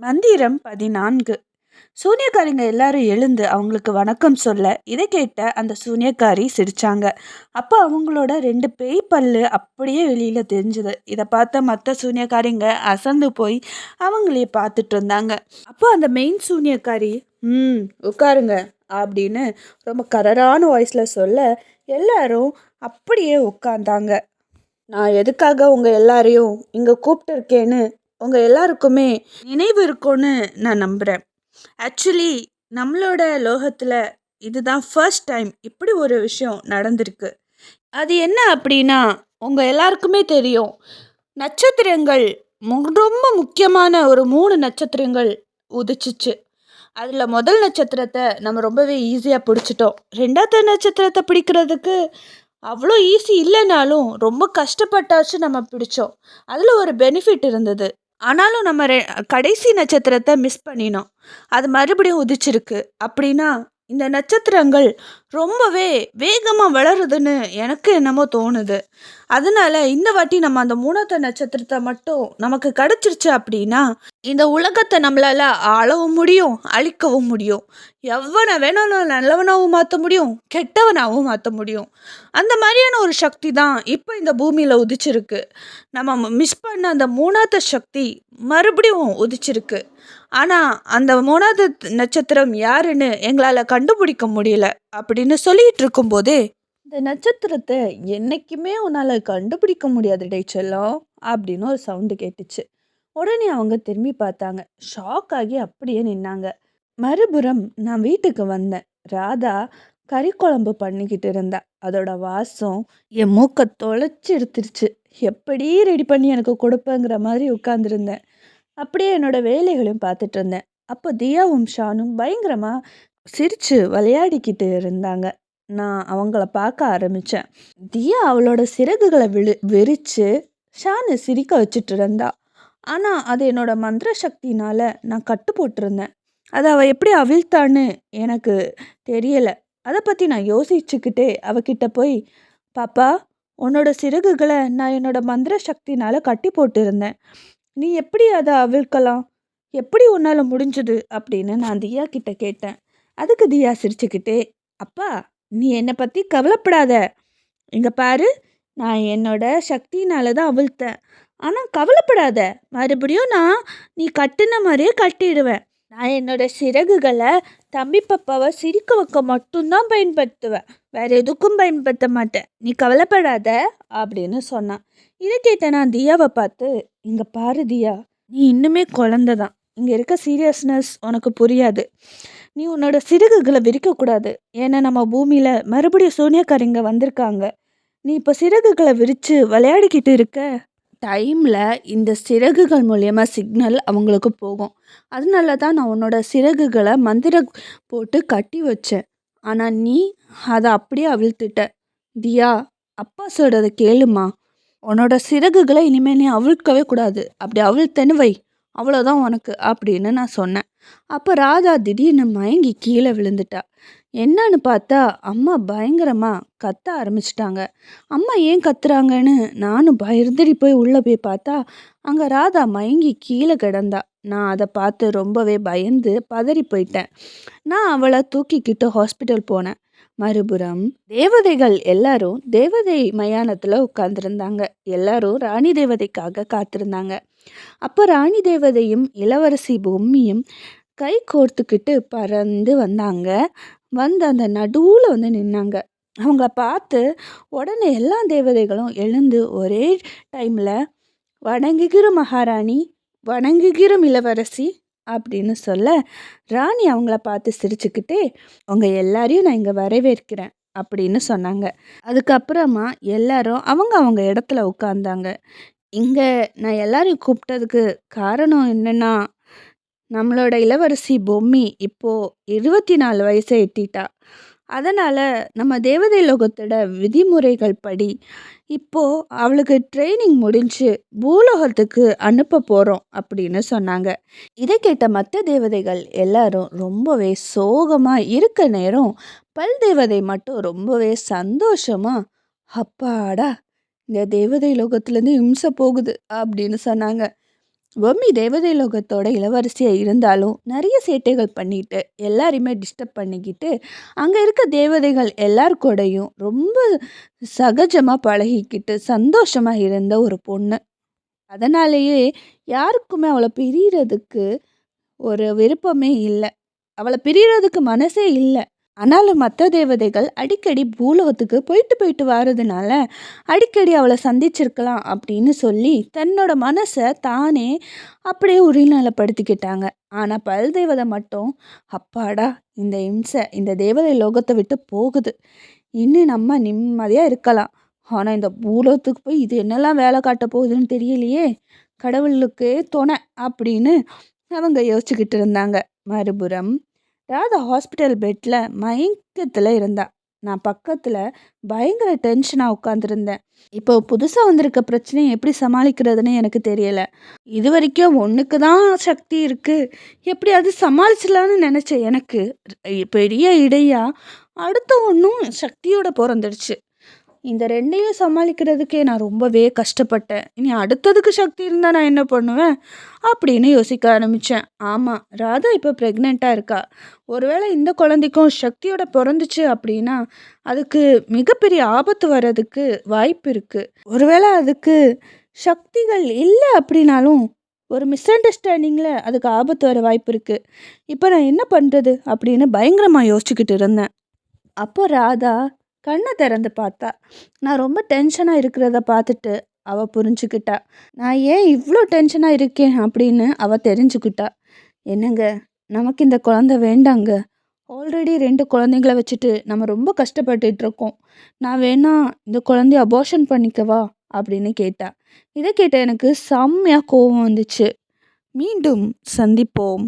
மந்திரம் 14. சூனியக்காரிங்க எல்லாரும் எழுந்து அவங்களுக்கு வணக்கம் சொல்ல, இதை கேட்ட அந்த சூனியக்காரி சிரிச்சாங்க. அப்போ அவங்களோட 2 பேய் பல்லு அப்படியே வெளியில தெரிஞ்சுது. இதை பார்த்த மற்ற சூனியக்காரிங்க அசந்து போய் அவங்களையே பார்த்துட்டு இருந்தாங்க. அப்போ அந்த மெயின் சூனியக்காரி, உட்காருங்க அப்படின்னு ரொம்ப கரரான வாய்ஸ்ல சொல்ல, எல்லாரும் அப்படியே உட்கார்ந்தாங்க. நான் எதுக்காக உங்க எல்லாரையும் இங்க கூப்பிட்டு இருக்கேன்னு உங்க எல்லாருக்குமே நினைவு இருக்கும்னு நான் நம்புறேன். ஆக்சுவலி நம்மளோட லோகத்துல இதுதான் ஃபர்ஸ்ட் டைம் இப்படி ஒரு விஷயம் நடந்திருக்கு. அது என்ன அப்படின்னா, உங்க எல்லாருக்குமே தெரியும், நட்சத்திரங்கள் ரொம்ப முக்கியமான ஒரு 3 நட்சத்திரங்கள் உதிச்சிச்சு. அதில் முதல் நட்சத்திரத்தை நம்ம ரொம்பவே ஈஸியாக பிடிச்சிட்டோம். 2வது நட்சத்திரத்தை பிடிக்கிறதுக்கு அவ்வளோ ஈஸி இல்லைனாலும் ரொம்ப கஷ்டப்பட்டாச்சும் நம்ம பிடிச்சோம். அதில் ஒரு பெனிஃபிட் இருந்தது. ஆனாலும் நம்ம கடைசி நட்சத்திரத்தை மிஸ் பண்ணினோம். அது மறுபடியும் உதிச்சிருக்கு. அப்படின்னா இந்த நட்சத்திரங்கள் ரொம்பவே வேகமாக வளருதுன்னு எனக்கு என்னமோ தோணுது. அதனால இந்த வாட்டி நம்ம அந்த 3வது நட்சத்திரத்தை மட்டும் நமக்கு கிடச்சிருச்சு அப்படின்னா, இந்த உலகத்தை நம்மளால ஆளவும் முடியும், அழிக்கவும் முடியும். எவனை வேணாலும் நல்லவனாகவும் மாற்ற முடியும், கெட்டவனாகவும் மாற்ற முடியும். அந்த மாதிரியான ஒரு சக்தி தான் இப்போ இந்த பூமியில் உதிச்சிருக்கு. நம்ம மிஸ் பண்ண அந்த 3வது சக்தி மறுபடியும் உதிச்சிருக்கு. ஆனால் அந்த 3வது நட்சத்திரம் யாருன்னு எங்களால் கண்டுபிடிக்க முடியல அப்படின்னு சொல்லிட்டு இருக்கும்போதே, இந்த நட்சத்திரத்தை என்னைக்குமே உன்னால் கண்டுபிடிக்க முடியாது டே செல்லம் அப்படின்னு ஒரு சவுண்டு கேட்டுச்சு. உடனே அவங்க திரும்பி பார்த்தாங்க. ஷாக் ஆகி அப்படியே நின்னாங்க. மறுபுறம் நான் வீட்டுக்கு வந்தேன். ராதா கறி குழம்பு பண்ணிக்கிட்டு இருந்தா. அதோட வாசம் என் மூக்கை தொலைச்சி எடுத்துருச்சு. எப்படி ரெடி பண்ணி எனக்கு கொடுப்பேங்கிற மாதிரி உட்காந்துருந்தேன். அப்படியே என்னோட வேலைகளையும் பார்த்துட்டு இருந்தேன். அப்போ தியாவும் ஷானும் பயங்கரமாக சிரித்து விளையாடிக்கிட்டு இருந்தாங்க. நான் அவங்கள பார்க்க ஆரம்பித்தேன். தியா அவளோட சிறகுகளை விரித்து ஷானு சிரிக்க வச்சுட்டு இருந்தா. ஆனால் அது என்னோட மந்திர சக்தினால் நான் கட்டு போட்டிருந்தேன். அதை அவள் எப்படி அவிழ்த்தான்னு எனக்கு தெரியலை. அதை பற்றி நான் யோசிச்சுக்கிட்டே அவகிட்ட போய், பாப்பா, உன்னோட சிறகுகளை நான் என்னோட மந்திர சக்தினால் கட்டி போட்டிருந்தேன். நீ எப்படி அதை அவிழ்க்கலாம்? எப்படி உன்னால் முடிஞ்சுது அப்படின்னு நான் தியா கிட்ட கேட்டேன். அதுக்கு தியா சிரிச்சுக்கிட்டே, அப்பா, நீ என்னை பற்றி கவலைப்படாத. இங்கே பாரு, நான் என்னோட சக்தினால தான் அவிழ்த்தேன். ஆனால் கவலைப்படாத, மறுபடியும் நான் நீ கட்டுன மாதிரியே கட்டிடுவேன். நான் என்னோட சிறகுகளை தம்பி பாப்பாவை சிரிக்க வைக்க மட்டும்தான் பயன்படுத்துவேன், வேற எதுக்கும் பயன்படுத்த மாட்டேன். நீ கவலைப்படாத அப்படின்னு சொன்னான். இதை கேட்ட நான் தியாவை பார்த்து, இங்கே பாரு தியா, நீ இன்னுமே குழந்தை தான். இங்கே இருக்க சீரியஸ்னஸ் உனக்கு புரியாது. நீ உன்னோட சிறகுகளை விரிக்கக்கூடாது. ஏன்னா நம்ம பூமியில் மறுபடியும் சூனியக்காரிங்க வந்திருக்காங்க. நீ இப்போ சிறகுகளை விரித்து விளையாடிக்கிட்டு இருக்க டைமில் இந்த சிறகுகள் மூலயமா சிக்னல் அவங்களுக்கு போகும். அதனால தான் நான் உன்னோட சிறகுகளை மந்திரம் போட்டு கட்டி வச்சேன். ஆனால் நீ அதை அப்படியே அவிழ்த்துட்ட. தியா, அப்பா சொல்கிறத கேளுமா. உன்னோட சிறகுகளை இனிமேல் நீ அவிழ்க்கவே கூடாது. அப்படி அவிழ்த்தேன்னு வை, அவ்வளோதான் உனக்கு அப்படின்னு நான் சொன்னேன். அப்போ ராதா திடீர்னு மயங்கி கீழே விழுந்துட்டா. என்னன்னு பார்த்தா அம்மா பயங்கரமாக கத்த ஆரம்பிச்சிட்டாங்க. அம்மா ஏன் கத்துறாங்கன்னு நானும் பயந்துடி போய் உள்ளே போய் பார்த்தா அங்கே ராதா மயங்கி கீழே கிடந்தா. நான் அதை பார்த்து ரொம்பவே பயந்து பதறி போயிட்டேன். நான் அவளை தூக்கிக்கிட்டு ஹாஸ்பிட்டல் போனேன். மறுபுறம் தேவதைகள் எல்லாரும் தேவதை மயானத்தில் உட்கார்ந்துருந்தாங்க. எல்லாரும் ராணி தேவதைக்காக காத்திருந்தாங்க. அப்போ ராணி தேவதையும் இளவரசி பொம்மியும் கை கோர்த்துக்கிட்டு பறந்து வந்தாங்க. வந்து அந்த நடுவில் வந்து நின்னாங்க. அவங்கள பார்த்து உடனே எல்லா தேவதைகளும் எழுந்து ஒரே டைமில், வணங்குகிறோம் மகாராணி, வணங்குகிறோம் இளவரசி அப்படின்னு சொல்ல, ராணி அவங்கள பார்த்து சிரிச்சுக்கிட்டே, அவங்க எல்லாரையும் நான் இங்கே வரவேற்கிறேன் அப்படின்னு சொன்னாங்க. அதுக்கப்புறமா எல்லாரும் அவங்க இடத்துல உட்காந்தாங்க. இங்கே நான் எல்லாரையும் கூப்பிட்டதுக்கு காரணம் என்னென்னா, நம்மளோட இளவரசி பொம்மி இப்போது 24 வயசை எட்டிட்டா. அதனால் நம்ம தேவதை லோகத்தோட விதிமுறைகள் படி இப்போது அவளுக்கு ட்ரைனிங் முடிஞ்சு பூலோகத்துக்கு அனுப்ப போகிறோம் அப்படின்னு சொன்னாங்க. இதை கேட்ட மற்ற தேவதைகள் எல்லாரும் ரொம்பவே சோகமாக இருக்க நேரம், பல் தேவதை மட்டும் ரொம்பவே சந்தோஷமாக, அப்பாடா, இந்த தேவதை லோகத்துலேருந்து இம்சை போகுது அப்படின்னு சொன்னாங்க. பொம்மி தேவதை லோகத்தோட இளவரசியா இருந்தாலும் நிறைய சேட்டைகள் பண்ணிட்டு எல்லாரையுமே டிஸ்டர்ப் பண்ணிக்கிட்டு அங்கே இருக்க தேவதைகள் எல்லார் கூடயும் ரொம்ப சகஜமாக பழகிக்கிட்டு சந்தோஷமா இருந்த ஒரு பொண்ணு. அதனாலேயே யாருக்குமே அவளை பிரியறதுக்கு ஒரு விருப்பமே இல்ல. அவள பிரியறதுக்கு மனசே இல்ல. ஆனாலும் மத்த தேவதைகள் அடிக்கடி பூலோகத்துக்கு போயிட்டு போயிட்டு வாரதுனால, அடிக்கடி அவள சந்திச்சிருக்கலாம் அப்படின்னு சொல்லி, தன்னோட மனச தானே அப்படியே ஒருநிலைப்படுத்திக்கிட்டாங்க. ஆனா பல் தேவதை மட்டும், "அப்பாடா! இந்த இம்சை இந்த தேவதை லோகத்த விட்டு போகுது. இனி நம்ம நிம்மதியா இருக்கலாம். ஆனா இந்த பூலோகத்துக்கு போய் இது என்னலாம் வேலை காட்டப் போகுதுன்னு தெரியலையே! கடவுளுக்கே துணை" அப்படின்னு அவங்க யோசிச்சுக்கிட்டு இருந்தாங்க. மறுபுறம் ராதா ஹாஸ்பிட்டல் பெட்ல மயக்கத்துல இருந்தா. நான் பக்கத்துல பயங்கர டென்ஷனா உட்காந்துருந்தேன். இப்போ புதுசா வந்திருக்க பிரச்சனையை எப்படி சமாளிக்கிறதுன்னு எனக்கு தெரியல. இது வரைக்கும் ஒண்ணுக்கு தான் சக்தி இருக்கு. எப்படியாவது சமாளிச்சிடலான்னு நினைச்ச எனக்கு பெரிய இடையா அடுத்த ஒன்றும் சக்தியோட பிறந்துடுச்சு. இந்த 2யும் சமாளிக்கிறதுக்கே நான் ரொம்பவே கஷ்டப்பட்டேன். இனி அடுத்ததுக்கு சக்தி இருந்தா நான் என்ன பண்ணுவேன்? அப்படின்னு யோசிக்க ஆரம்பிச்சேன். ஆமா, ராதா இப்போ பிரெக்னென்ட்டா இருக்கா. ஒருவேளை இந்த குழந்தைக்கும் சக்தியோட பொறந்துச்சு அப்படின்னா, அதுக்கு மிகப்பெரிய ஆபத்து வர்றதுக்கு வாய்ப்பு இருக்கு. ஒருவேளை அதுக்கு சக்திகள் இல்ல அப்படின்னாலும், ஒரு மிஸ் அண்டர்ஸ்டாண்டிங்ல அதுக்கு ஆபத்து வர வாய்ப்பு இருக்கு. இப்போ நான் என்ன பண்றது? அப்படின்னு பயங்கரமா யோசிச்சுக்கிட்டு இருந்தேன். அப்போ ராதா கண்ணை திறந்து பார்த்தா. நான் ரொம்ப டென்ஷனாக இருக்கிறத பார்த்துட்டு அவ புரிஞ்சுக்கிட்டா. நான் ஏன் இவ்வளோ டென்ஷனாக இருக்கேன் அப்படின்னு அவ தெரிஞ்சுக்கிட்டா. என்னங்க, நமக்கு இந்த குழந்தை வேண்டாங்க. ஆல்ரெடி 2 குழந்தைங்கள வச்சுட்டு நம்ம ரொம்ப கஷ்டப்பட்டுட்டு இருக்கோம். நான் வேணா இந்த குழந்தைய அபார்ஷன் பண்ணிக்கவா அப்படின்னு கேட்டா. இதை கேட்ட எனக்கு செம்மையா கோவம் வந்துச்சு. மீண்டும் சந்திப்போம்.